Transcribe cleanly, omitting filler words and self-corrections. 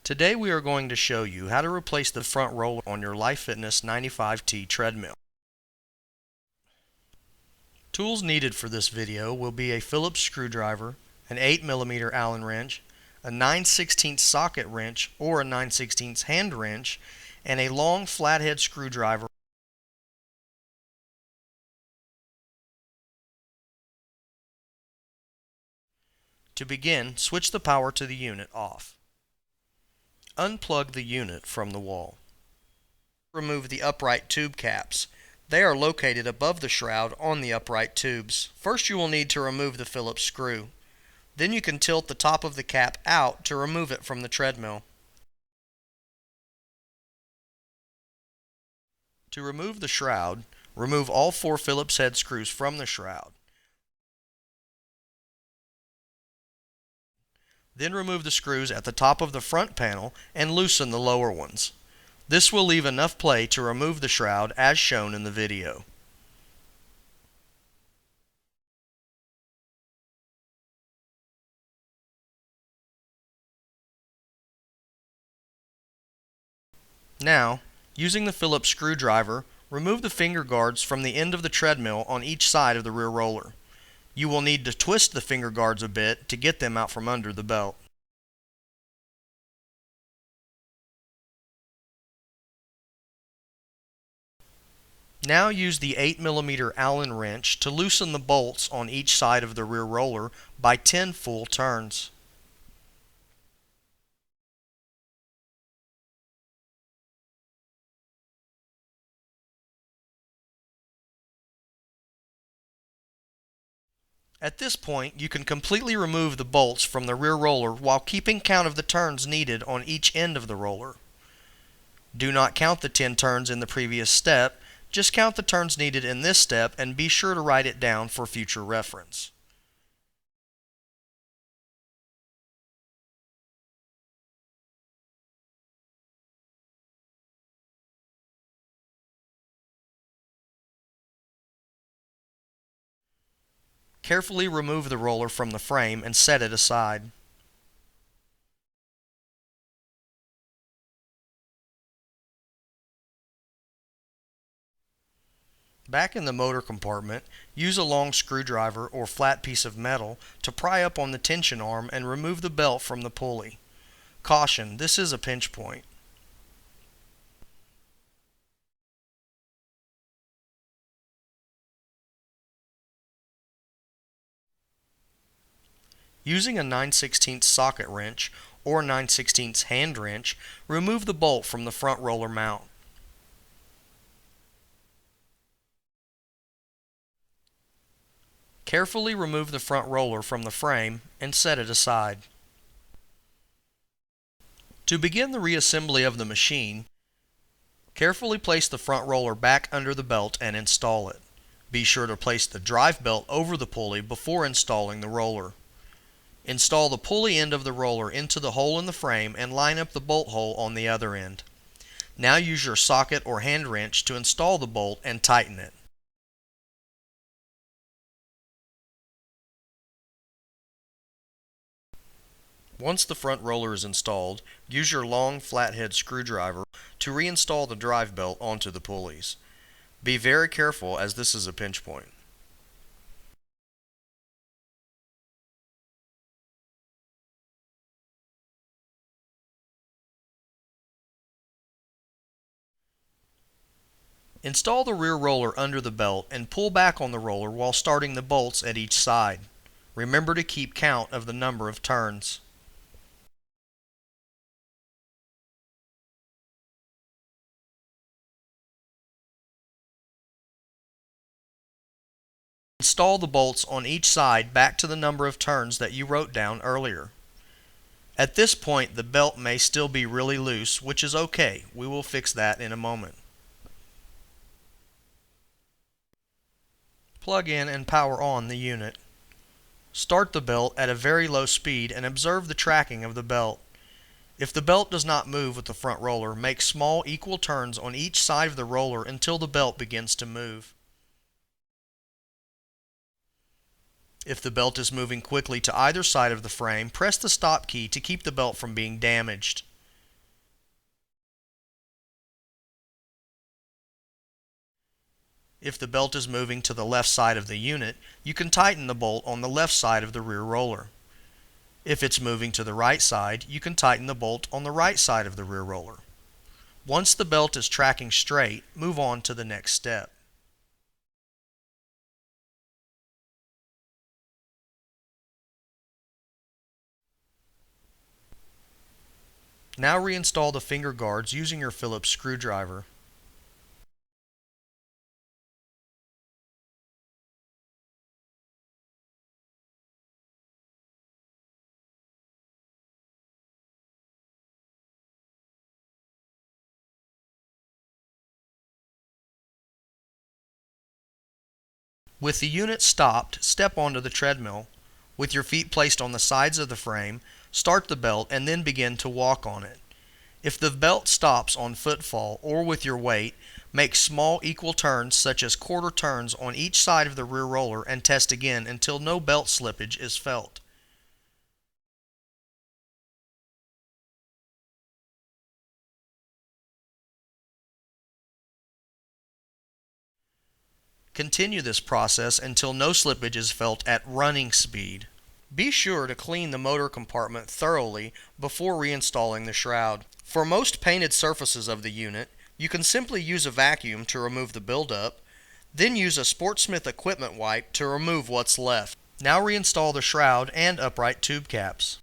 Today we are going to show you how to replace the front roller on your Life Fitness 95T treadmill. Tools needed for this video will be a Phillips screwdriver, an 8mm Allen wrench, a 9/16 socket wrench or a 9/16 hand wrench, and a long flathead screwdriver. To begin, switch the power to the unit off. Unplug the unit from the wall. Remove the upright tube caps. They are located above the shroud on the upright tubes. First you will need to remove the Phillips screw. Then you can tilt the top of the cap out to remove it from the treadmill. To remove the shroud, remove all 4 Phillips head screws from the shroud. Then remove the screws at the top of the front panel and loosen the lower ones. This will leave enough play to remove the shroud as shown in the video. Now, using the Phillips screwdriver, remove the finger guards from the end of the treadmill on each side of the rear roller. You will need to twist the finger guards a bit to get them out from under the belt. Now use the 8mm Allen wrench to loosen the bolts on each side of the rear roller by 10 full turns. At this point, you can completely remove the bolts from the rear roller while keeping count of the turns needed on each end of the roller. Do not count the 10 turns in the previous step, just count the turns needed in this step and be sure to write it down for future reference. Carefully remove the roller from the frame and set it aside. Back in the motor compartment, use a long screwdriver or flat piece of metal to pry up on the tension arm and remove the belt from the pulley. Caution, this is a pinch point. Using a 9/16 socket wrench or 9/16 hand wrench, remove the bolt from the front roller mount. Carefully remove the front roller from the frame and set it aside. To begin the reassembly of the machine, carefully place the front roller back under the belt and install it. Be sure to place the drive belt over the pulley before installing the roller. Install the pulley end of the roller into the hole in the frame and line up the bolt hole on the other end. Now use your socket or hand wrench to install the bolt and tighten it. Once the front roller is installed, use your long flathead screwdriver to reinstall the drive belt onto the pulleys. Be very careful as this is a pinch point. Install the rear roller under the belt and pull back on the roller while starting the bolts at each side. Remember to keep count of the number of turns. Install the bolts on each side back to the number of turns that you wrote down earlier. At this point, the belt may still be really loose, which is okay. We will fix that in a moment. Plug in and power on the unit. Start the belt at a very low speed and observe the tracking of the belt. If the belt does not move with the front roller, make small equal turns on each side of the roller until the belt begins to move. If the belt is moving quickly to either side of the frame, press the stop key to keep the belt from being damaged. If the belt is moving to the left side of the unit, you can tighten the bolt on the left side of the rear roller. If it's moving to the right side, you can tighten the bolt on the right side of the rear roller. Once the belt is tracking straight, move on to the next step. Now reinstall the finger guards using your Phillips screwdriver. With the unit stopped, step onto the treadmill. With your feet placed on the sides of the frame, start the belt and then begin to walk on it. If the belt stops on footfall or with your weight, make small equal turns such as quarter turns on each side of the rear roller and test again until no belt slippage is felt. Continue this process until no slippage is felt at running speed. Be sure to clean the motor compartment thoroughly before reinstalling the shroud. For most painted surfaces of the unit, you can simply use a vacuum to remove the buildup, then use a Sportsmith equipment wipe to remove what's left. Now reinstall the shroud and upright tube caps.